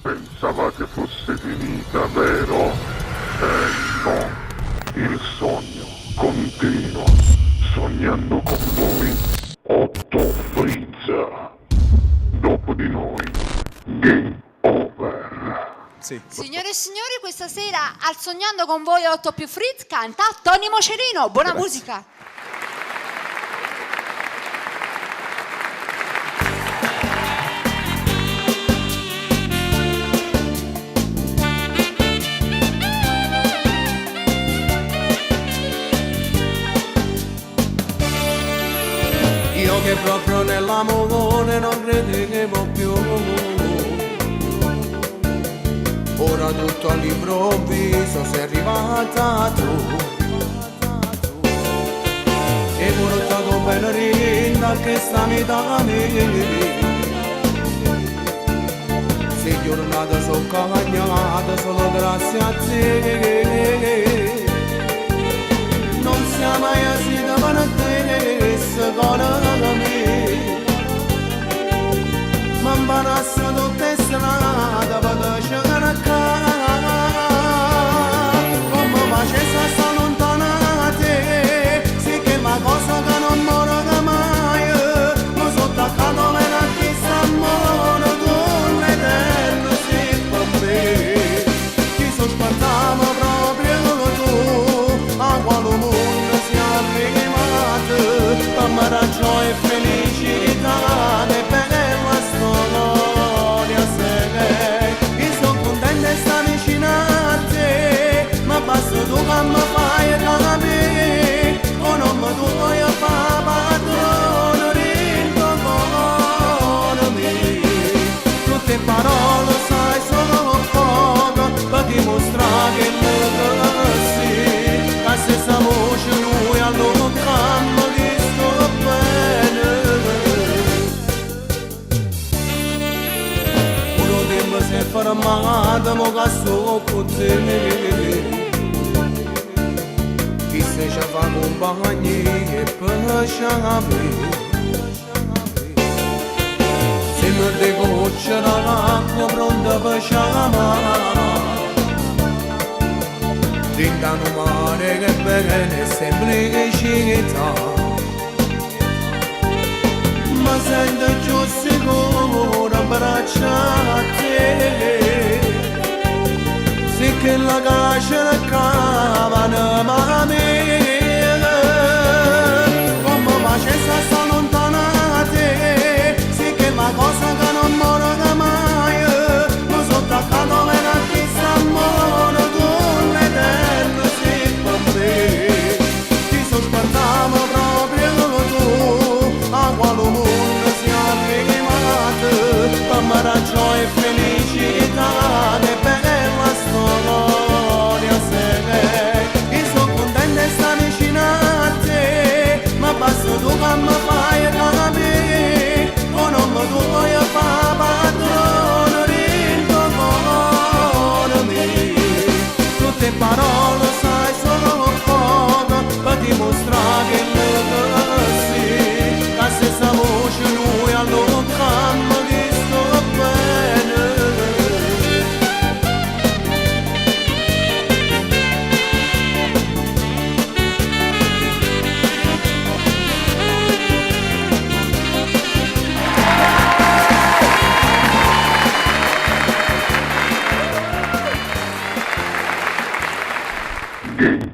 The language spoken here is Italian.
Pensavate fosse finita, vero? No, il sogno continua, sognando con voi, Otto Frizza. Dopo di noi, game over. Sì. Signore e signori, questa sera al Sognando con voi 8 più Fritz canta Tony Mocerino. Buona musica. Io che proprio nell'amore non credevo più, ora tutto all'improvviso sei arrivata tu e mi ho portato bene rinda che stavi da me. Sei giornata sono cagnata solo grazie a te. Non siamo mai asino per te, secondo me. Ma imbarasso tutte strade per cercare come facesse a sta lontanate. Sì che ma cosa che non muore mai, ma sotto accanto me la chissà amore tu l'eterno sei per me. Ti sospettavo proprio tu, a quale mondo si arrivato, per me raggio e felicità e bella storia sei. Io sono contenta di stare vicino a te, ma basta tu che mi fai capire, o non mi tu puoi fare padrone del tuo cuore mio. Tutte parole sai solo poco, per dimostrare che lo sì, la stessa voce lui allontana che sto bene. Uno tempo si è fermato, ma che sto con te. Chi se ci fa compagnia e pesciami. Se mi devo c'è l'acqua pronta per sciamare. Dintano mare che bene semplicità, ma sento giù sicuro abbraccia a te. Sì che la caccia cavano ma mia, come facesse a sta lontanate. Sì che ma cosa che non muore mai, ma sotto accanto me la chissà amore tu l'eterno sei per me. Ti sospettavo proprio tu, a quale mondo si arrivato, per me raggio e felicità e bella storia sei. Io sono contenta di stare vicino a te, ma basta tu che mi fai capire, o non mi tu puoi fare padrone del tuo cuore mio. Tutte parole sai solo poco, per dimostrare che lo sì, la stessa voce lui allontana che sto bene. Game